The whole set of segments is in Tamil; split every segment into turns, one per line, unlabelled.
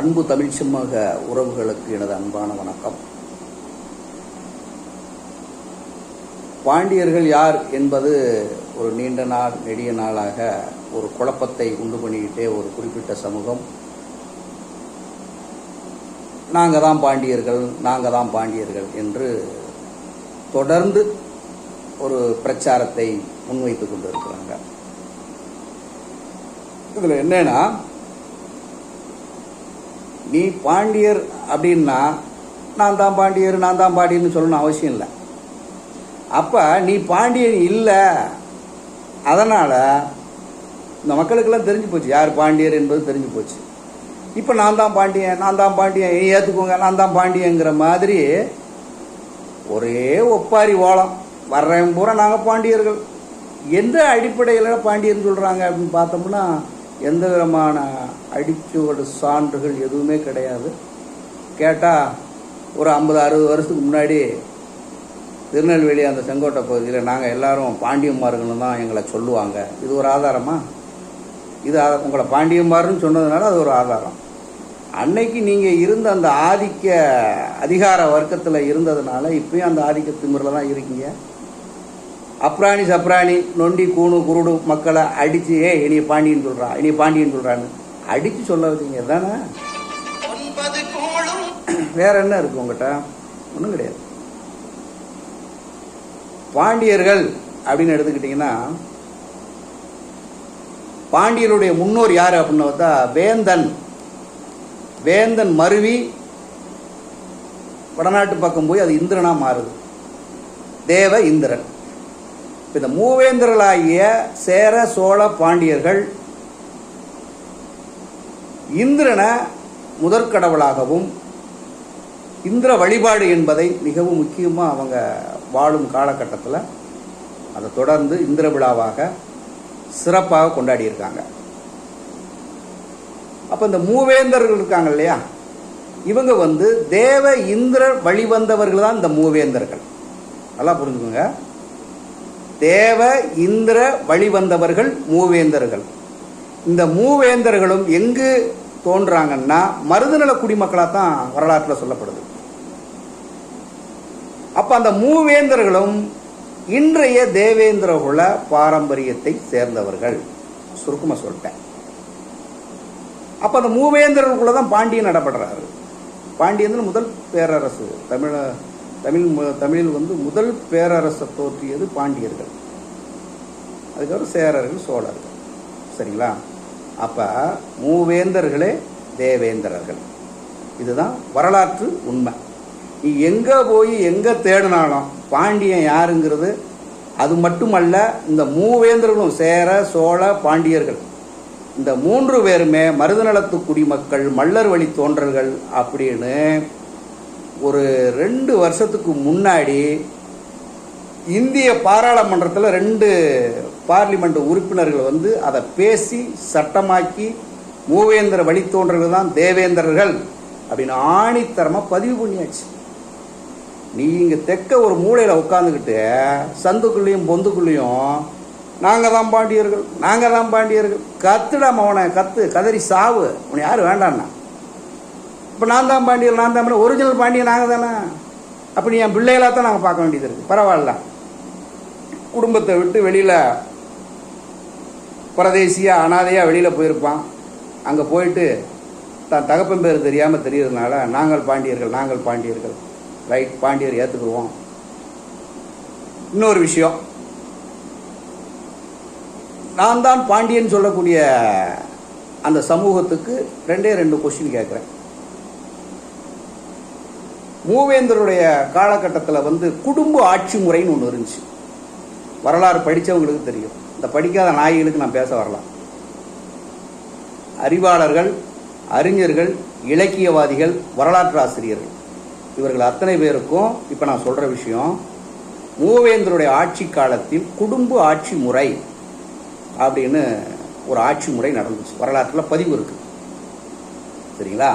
அன்பு தமிழ் சமூக உறவுகளுக்கு எனது அன்பான வணக்கம். பாண்டியர்கள் யார் என்பது ஒரு நீண்ட நாள் நெடிய நாளாக ஒரு குழப்பத்தை உண்டு பண்ணிக்கிட்டே ஒரு குறிப்பிட்ட சமூகம் நாங்கள் தான் பாண்டியர்கள் என்று தொடர்ந்து ஒரு பிரச்சாரத்தை முன்வைத்து கொண்டு இருக்கிறாங்க. இதில் என்னன்னா, நீ பாண்டியர் அப்படின்னா நான் தான் பாண்டியர்னு சொல்லணும் அவசியம் இல்லை. அப்போ நீ பாண்டியன் இல்லை, அதனால் இந்த மக்களுக்கெல்லாம் தெரிஞ்சு போச்சு யார் பாண்டியர் என்பது தெரிஞ்சு போச்சு. இப்போ நான் தான் பாண்டியன் ஏற்றுக்கோங்க, நான் தான் பாண்டியங்கிற மாதிரி ஒரே ஒப்பாரி ஓலம் வர்றேன் பூரா நாங்கள் பாண்டியர்கள். எந்த அடிப்படையில் பாண்டியர்னு சொல்கிறாங்க அப்படின்னு பார்த்தோம்னா எந்த விதமான அடிச்சுவடு சான்றுகள் எதுவுமே கிடையாது. கேட்டால் ஒரு 50-60 வருஷத்துக்கு முன்னாடி திருநெல்வேலி அந்த செங்கோட்டை பகுதியில் நாங்கள் எல்லாரும் பாண்டியம்மார்கள்னு தான் எங்களை சொல்லுவாங்க. இது ஒரு ஆதாரமா? இது உங்களை பாண்டியம்மாருன்னு சொன்னதுனால அது ஒரு ஆதாரம். அன்னைக்கு நீங்கள் இருந்த அந்த ஆதிக்க அதிகார வர்க்கத்தில் இருந்ததுனால இப்பயும் அந்த ஆதிக்க திமிரில் தான் இருக்கீங்க. அப்ராணி சப்ராணி நொண்டி கூணு குருடு மக்களை அடித்து இனிய பாண்டியன் சொல்கிறான்னு அடித்து சொல்ல வச்சீங்க தானே. வேற என்ன இருக்கு உங்கள்கிட்ட? ஒன்றும் கிடையாது. பாண்டியர்கள் அப்படின்னு எடுத்துக்கிட்டிங்கன்னா, பாண்டியருடைய முன்னோர் யார் அப்படின்னு பார்த்தா வேந்தன் மருவி வடநாட்டு பக்கம் போய் அது இந்திரனா மாறுது, தேவ இந்திரன். இந்த மூவேந்தர்களாகிய சேர சோழ பாண்டியர்கள் இந்திரனை முதற்கடவுளாகவும் இந்திர வழிபாடு என்பதை மிகவும் முக்கியமாக அவங்க வாழும் காலகட்டத்தில் அதை தொடர்ந்து இந்திர விழாவாக சிறப்பாக கொண்டாடியிருக்காங்க. அப்போ இந்த மூவேந்தர்கள் இருக்காங்க இல்லையா, இவங்க தேவ இந்திர வழிவந்தவர்கள் தான் இந்த மூவேந்தர்கள். நல்லா புரிஞ்சுக்கோங்க. தேவ இந்திர வழிவந்தவர்கள் மூவேந்தர்கள். இந்த மூவேந்தர்களும் எங்கு தோன்றாங்கன்னா மருதநல குடிமக்களாக தான் வரலாற்றில் சொல்லப்படுது. அப்போ அந்த மூவேந்தர்களும் இன்றைய தேவேந்திர குல பாரம்பரியத்தை சேர்ந்தவர்கள். சுருக்கமாக சொல்லிட்டேன். அப்போ அந்த மூவேந்தர்களுக்குள்ள தான் பாண்டியன் நடப்படுறாரு. பாண்டியன் முதல் பேரரசு. தமிழில் முதல் பேரரசை தோற்றியது பாண்டியர்கள். அதுக்கப்புறம் சேரர்கள், சோழர்கள். சரிங்களா? அப்போ மூவேந்தர்களே தேவேந்திரர்கள். இதுதான் வரலாற்று உண்மை. நீ எங்கே போய் எங்கே தேடினாலும் பாண்டியன் யாருங்கிறது அது மட்டுமல்ல, இந்த மூவேந்தர்களும் சேர சோழ பாண்டியர்கள் இந்த 3 பேருமே மருதநலத்து குடிமக்கள், மல்லர் வழி தோன்றல்கள் அப்படின்னு ஒரு 2 வருஷத்துக்கு முன்னாடி இந்திய பாராளுமன்றத்தில் 2 பார்லிமெண்ட் உறுப்பினர்கள் அதை பேசி சட்டமாக்கி மூவேந்திர வழித்தோன்றர்கள் தான் தேவேந்திரர்கள் அப்படின்னு ஆணித்தரமாக பதிவு பண்ணியாச்சு. நீ இங்கே தெற்க ஒரு மூலையில் உட்காந்துக்கிட்டு சந்துக்குள்ளேயும் பொந்துக்குள்ளேயும் நாங்கள் தான் பாண்டியர்கள் கத்துடாம அவனை கதறி சாவு. உன்னை யாரும் வேண்டாண்ணா. இப்போ நான் தான் பாண்டியர் ஒரிஜினல் பாண்டியன் நாங்கள் தானே. அப்படி என் பிள்ளைகளாக தான் நாங்கள் பார்க்க வேண்டியது இருக்குது. பரவாயில்ல, குடும்பத்தை விட்டு வெளியில் பரதேசியாக அனாதையாக வெளியில் போயிருப்பான். அங்கே போயிட்டு தான் தகப்பன் பேர் தெரியாமல் தெரியறதுனால நாங்கள் பாண்டியர்கள் ரைட், பாண்டியர் ஏற்றுக்குருவோம். இன்னொரு விஷயம், நான் தான் பாண்டியன் சொல்லக்கூடிய அந்த சமூகத்துக்கு 2 கொஸ்டின் கேட்குறேன். மூவேந்தருடைய காலகட்டத்தில் குடும்ப ஆட்சி முறைன்னு ஒன்று இருந்துச்சு. வரலாறு படித்தவங்களுக்கு தெரியும். இந்த படிக்காத நாய்களுக்கு நான் பேச வரலாம். அறிவாளர்கள், அறிஞர்கள், இலக்கியவாதிகள், வரலாற்று ஆசிரியர்கள் இவர்கள் அத்தனை பேருக்கும் இப்போ நான் சொல்கிற விஷயம், மூவேந்தருடைய ஆட்சி காலத்தில் குடும்ப ஆட்சி முறை அப்படின்னு ஒரு ஆட்சி முறை நடந்துச்சு. வரலாற்றில் பதிவு இருக்கு. சரிங்களா?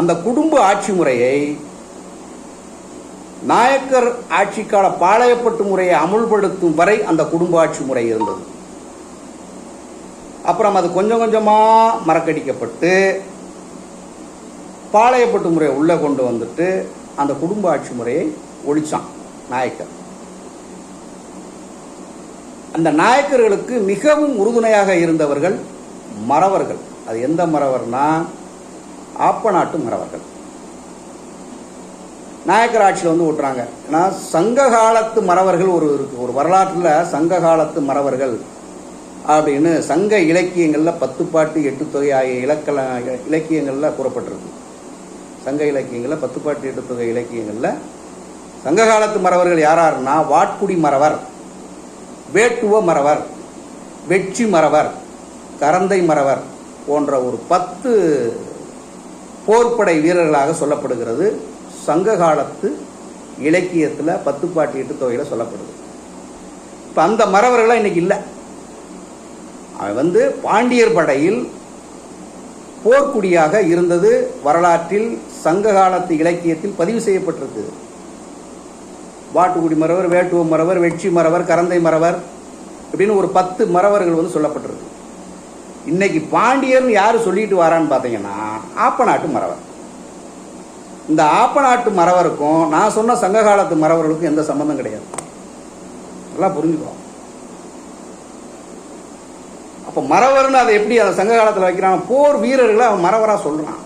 அந்த குடும்ப ஆட்சி முறையை நாயக்கர் ஆட்சி கால பாளையப்பட்டு முறையை அமுல்படுத்தும் வரை அந்த குடும்ப ஆட்சி முறை இருந்தது. அப்புறம் அது கொஞ்சம் கொஞ்சமாக மறக்கடிக்கப்பட்டு பாளையப்பட்டு முறையை உள்ளே கொண்டு வந்துட்டு அந்த குடும்ப ஆட்சி முறையை ஒழிச்சான் நாயக்கர். அந்த நாயக்கர்களுக்கு மிகவும் உறுதுணையாக இருந்தவர்கள் மறவர்கள். அது எந்த மறவர்னா ஆப்பநாட்டு மறவர்கள். நாயக்கர் ஆட்சியில் வந்து ஓட்டுறாங்க. ஏன்னா சங்க காலத்து மறவர்கள் ஒரு வரலாற்றில் சங்க காலத்து மறவர்கள் அப்படின்னு சங்க இலக்கியங்களில் 10 பாட்டு 8 தொகை ஆகிய இலக்கியங்களில் கூறப்பட்டிருக்கு. சங்க இலக்கியங்களில் 10 பாட்டு 8 தொகை இலக்கியங்களில் சங்க காலத்து மறவர்கள் யாராருன்னா வாட்குடி மறவர், வேட்டுவ மறவர், வெற்றி மறவர், கரந்தை மறவர் போன்ற ஒரு 10 போர்ப்படை வீரர்களாக சொல்லப்படுகிறது. சங்க காலத்து இலக்கியத்தில் 10 பாட்டு 8 தொகையில் சொல்லப்படுது. இப்போ அந்த மறவர்களாக இன்னைக்கு இல்லை. அவன் வந்து பாண்டியர் படையில் போர்க்குடியாக இருந்தது வரலாற்றில் சங்க காலத்து இலக்கியத்தில் பதிவு செய்யப்பட்டிருக்கு. வாட்டுக்குடி மறவர், வேட்டுவ மறவர், வெற்றி மறவர், கரந்தை மறவர் அப்படின்னு ஒரு 10 மறவர்கள் வந்து சொல்லப்பட்டிருக்கு. இன்னைக்கு பாண்டியர்னு யாரு சொல்லிட்டு வரான்னு பார்த்தீங்கன்னா ஆப்பநாட்டு மறவர். இந்த ஆப்பநாட்டு மறவருக்கும் நான் சொன்ன சங்க காலத்து மறவர்களுக்கும் எந்த சம்பந்தம் கிடையாது. நல்லா புரிஞ்சுக்கோ. அப்போ மறவர்னு அதை எப்படி அதை சங்க காலத்தில் வைக்கிறான்? போர் வீரர்களை அவன் மறவரா சொல்றான்.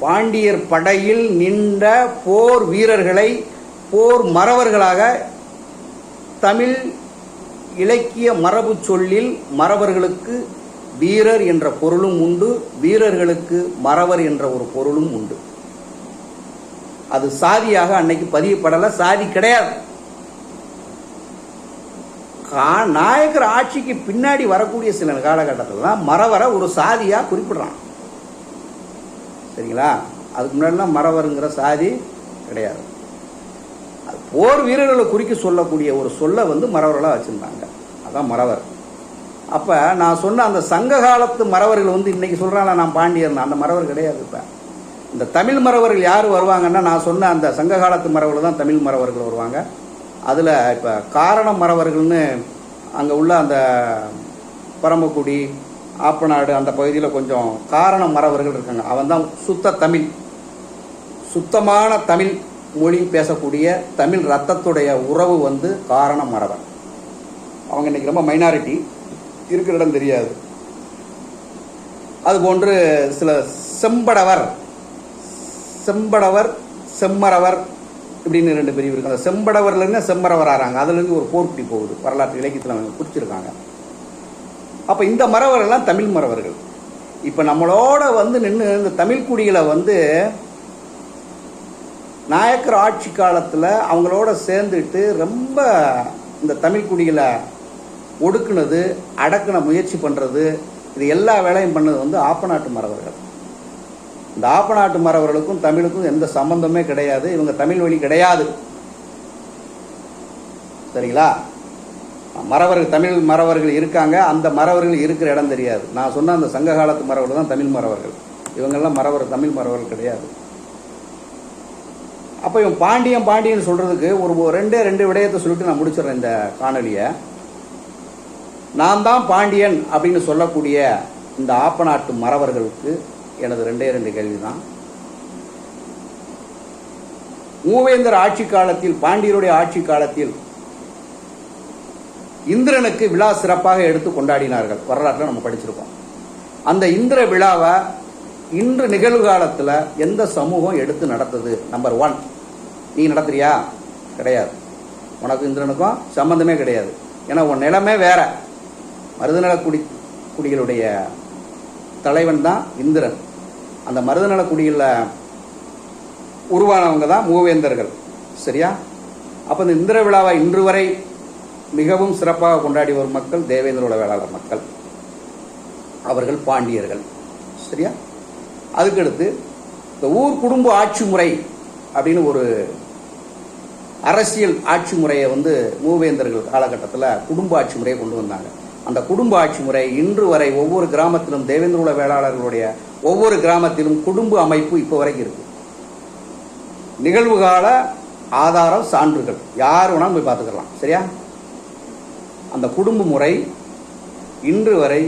பாண்டியர் படையில் நின்ற போர் வீரர்களை போர் மறவர்களாக தமிழ் இலக்கிய மரபு சொல்லில் மறவர்களுக்கு வீரர் என்ற பொருளும் உண்டு, வீரர்களுக்கு மறவர் என்ற ஒரு பொருளும் உண்டு. அது சாதியாக அன்னைக்கு பதியப்படலை, சாதி கிடையாது. நாயக்கர் ஆட்சிக்கு பின்னாடி வரக்கூடிய சில காலகட்டத்தில் மறவரை ஒரு சாதியா குறிப்பிடுறான். சரிங்களா? அதுக்கு முன்னாடிலாம் மறவருங்கிற சாதி கிடையாது. போர் வீரர்களை குறிக்க சொல்லக்கூடிய ஒரு சொல்ல வந்து மறவர்களாக வச்சிருந்தாங்க. அதான் மறவர். அப்ப நான் சொன்ன அந்த சங்க காலத்து மறவர்கள் வந்து இன்னைக்கு சொல்றாங்க நான் பாண்டியர், அந்த மறவர் கிடையாது. இப்ப இந்த தமிழ் மறவர்கள் யார் வருவாங்கன்னா நான் சொன்ன அந்த சங்க காலத்து மறவர்கள் தான் தமிழ் மறவர்கள் வருவாங்க. அதில் இப்போ காரண மறவர்கள்னு அங்கே உள்ள அந்த பரமக்குடி ஆப்பநாடு அந்த பகுதியில் கொஞ்சம் காரண மறவர்கள் இருக்காங்க. அவன் தான் சுத்த தமிழ், சுத்தமான தமிழ் மொழி பேசக்கூடிய தமிழ் ரத்தத்துடைய உறவு வந்து காரண மறவர். அவங்க இன்னைக்கு ரொம்ப மைனாரிட்டி, இருக்கிற இடம் தெரியாது. அதுபோன்று சில செம்படவர், செம்மறவர் இப்படின்னு 2 பிரிவு இருக்கு. அந்த செம்படவர்லேருந்து செம்மறவர் ஆறாங்க. அதுலேருந்து ஒரு போர்க்குடி போகுது. வரலாற்று இலக்கியத்தில் அவங்க குறிச்சிருக்காங்க. அப்போ இந்த மறவர்கள்லாம் தமிழ் மறவர்கள். இப்போ நம்மளோட வந்து நின்று இந்த தமிழ் குடிகளை வந்து நாயக்கர் ஆட்சி காலத்தில் அவங்களோட சேர்ந்துட்டு ரொம்ப இந்த தமிழ் குடிகளை ஒடுக்குனது, அடக்குன முயற்சி பண்ணுறது, இது எல்லா வேலையும் பண்ணது வந்து ஆப்பநாட்டு மறவர்கள். இந்த ஆப்பநாட்டு மறவர்களுக்கும் தமிழுக்கும் எந்த சம்பந்தமே கிடையாது. இவங்க தமிழ் வழி கிடையாது. சரிங்களா? மறவர்கள், தமிழ் மறவர்கள் இருக்காங்க. அந்த மறவர்கள் இருக்கிற இடம் தெரியாது. நான் சொன்ன அந்த சங்க காலத்து மறவர்கள் தான் தமிழ் மறவர்கள். இவங்கெல்லாம் மறவர், தமிழ் மறவர்கள் கிடையாது. அப்போ இவன் பாண்டியன் சொல்றதுக்கு ஒரு 2 விடயத்தை சொல்லிட்டு நான் முடிச்சிடறேன் இந்த காணொலியை. நான் தான் பாண்டியன் அப்படின்னு சொல்லக்கூடிய இந்த ஆப்பநாட்டு மறவர்களுக்கு எனது 2 கேள்வி தான். மூவேந்தர் ஆட்சி காலத்தில், பாண்டியருடைய ஆட்சி காலத்தில் இந்திரனுக்கு விழா சிறப்பாக எடுத்து கொண்டாடினார்கள். வரலாற்றில் நம்ம படிச்சிருக்கோம். அந்த இந்திர விழாவை இன்று நிகழ்காலத்தில் எந்த சமூகம் எடுத்து நடத்துது? நம்பர் 1, நீ நடத்துறியா? கிடையாது. உனக்கு இந்திரனுக்கும் சம்பந்தமே கிடையாது. ஏன்னா உன் நிலமே வேற. மருதநல குடிகளுடைய தலைவன் தான் இந்திரன். அந்த மருதநல குடிகளில் உருவானவங்க தான் மூவேந்தர்கள். சரியா? அப்போ இந்த இந்திர விழாவை இன்று வரை மிகவும் சிறப்பாக கொண்டாடி வரும் மக்கள் தேவேந்திர வேளாளர் மக்கள். அவர்கள் பாண்டியர்கள். சரியா? அதுக்கடுத்து இந்த ஊர் குடும்ப ஆட்சி முறை அப்படின்னு ஒரு அரசியல் ஆட்சி முறையை வந்து மூவேந்தர்கள் காலகட்டத்தில் குடும்ப ஆட்சி முறையை கொண்டு வந்தாங்க. அந்த குடும்ப ஆட்சி முறை இன்று வரை ஒவ்வொரு கிராமத்திலும், தேவேந்திர வேளாளர்களுடைய ஒவ்வொரு கிராமத்திலும் குடும்ப அமைப்பு இப்போ வரைக்கும் இருக்கு. நிகழ்வுகால ஆதாரம், சான்றுகள் யார் வேணாலும் போய் பார்த்துக்கலாம். சரியா? அந்த குடும்ப முறை இன்று வரை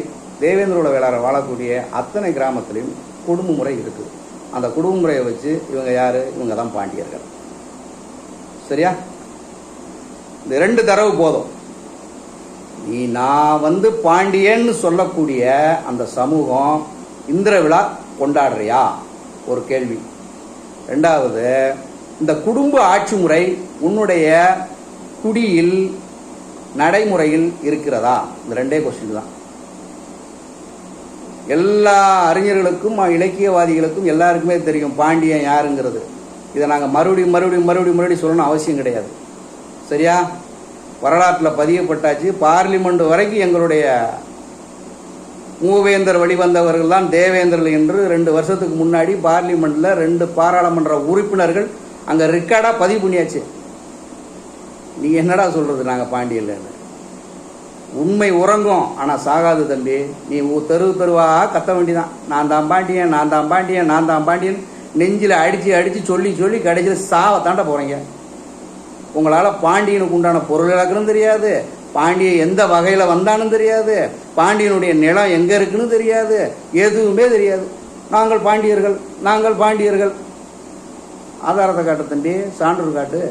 தேவேந்திர வேளாளர் வாழக்கூடிய அத்தனை கிராமத்திலும் குடும்ப முறை இருக்குது. அந்த குடும்ப முறையை வச்சு இவங்க யார், இவங்க தான் பாண்டியர்கள். சரியா? இந்த 2 தரவு போதும். நான் பாண்டியன்னு சொல்லக்கூடிய அந்த சமூகம் இந்திர விழா கொண்டாடுறியா ஒரு கேள்வி. 2வது, இந்த குடும்ப ஆட்சி முறை உன்னுடைய குடியில் நடைமுறையில் இருக்கிறதா? இந்த 2 கொஸ்டின் தான். எல்லா அறிஞர்களுக்கும் இலக்கியவாதிகளுக்கும் எல்லாருக்குமே தெரியும் பாண்டியன் யாருங்கிறது. இதை நாங்கள் மறுபடியும் சொல்லணும் அவசியம் கிடையாது. சரியா? வரலாற்றில் பதியப்பட்டாச்சு. பார்லிமெண்ட் வரைக்கும் எங்களுடைய மூவேந்தர் வழிவந்தவர்கள் தான் தேவேந்திரர்கள் என்று 2 வருஷத்துக்கு முன்னாடி பார்லிமெண்ட்டில் 2 பாராளுமன்ற உறுப்பினர்கள் அங்கே ரெக்கார்டாக பதிவு பண்ணியாச்சு. நீ என்னடா சொல்கிறது நாங்கள் பாண்டியன்னு? உண்மை உறங்கும், ஆனால் சாகாது தம்பி. நீ தெருவாக கத்த வேண்டிதான், நான் தான் பாண்டியன் நெஞ்சில் அடித்து சொல்லி கடைசியில் சாவை தாண்ட போகிறீங்க. உங்களால் பாண்டியனுக்கு உண்டான பொருள் இழக்கணும் தெரியாது, பாண்டியன் எந்த வகையில் வந்தான்னு தெரியாது, பாண்டியனுடைய நிலம் எங்கே இருக்குன்னு தெரியாது, எதுவுமே தெரியாது. நாங்கள் பாண்டியர்கள். ஆதாரத்தை காட்டு தம்பி, சான்று காட்டு.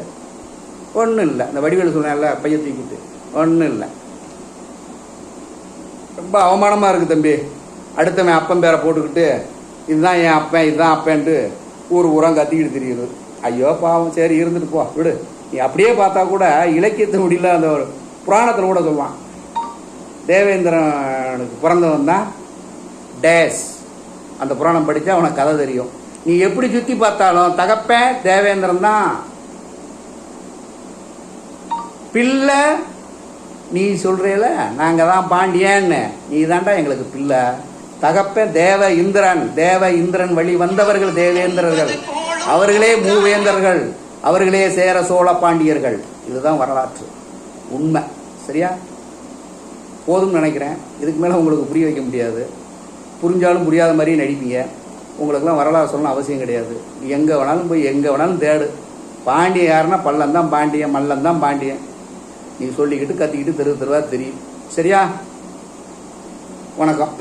ஒன்றும் இல்லை. இந்த வடிவேலு சொன்னேன்ல, பைய தூக்கிட்டு ஒன்றும் இல்லை. ரொம்ப அவமானமாக இருக்குது தம்பி. அடுத்தவன் அப்பன் பேரை போட்டுக்கிட்டு இதுதான் என் அப்பன் இதுதான் அப்பன்ட்டு ஊரம் கத்திக்கிட்டு தெரியுது. ஐயோ பாவம், சரி இருந்துட்டு போ விடு. நீ அப்படியே பார்த்தா கூட இலக்கியத்தை முடியல, அந்த ஒரு புராணத்தில் கூட சொல்லுவான், தேவேந்திரனுக்கு பிறந்தவன் தான் டேஸ். அந்த புராணம் படித்தா அவனுக்கு கதை தெரியும். நீ எப்படி சுற்றி பார்த்தாலும் தகப்பன் தேவேந்திரன் தான், பிள்ளை நீ சொல்கிறேல நாங்கள் தான் பாண்டியன்னு, நீ தாண்டா எங்களுக்கு பிள்ளை. தகப்பன் தேவ இந்திரன் வழி வந்தவர்கள் தேவேந்திரர்கள், அவர்களே மூவேந்தர்கள், அவர்களே சேர சோழ பாண்டியர்கள். இதுதான் வரலாற்று உண்மை. சரியா? போதும்னு நினைக்கிறேன். இதுக்கு மேலே உங்களுக்கு புரிய வைக்க முடியாது. புரிஞ்சாலும் புரியாத மாதிரியே நடிப்பீங்க. உங்களுக்கெல்லாம் வரலாறு சொல்லணும் அவசியம் கிடையாது. எங்கே வேணாலும் போய் எங்கே வேணாலும் தேடு. பாண்டியன் யாருன்னா பள்ளந்தான் பாண்டியன், மல்லந்தான் பாண்டியன். நீ சொல்லிக்கிட்டு கத்திக்கிட்டு தெருவா தெரியும். சரியா? வணக்கம்.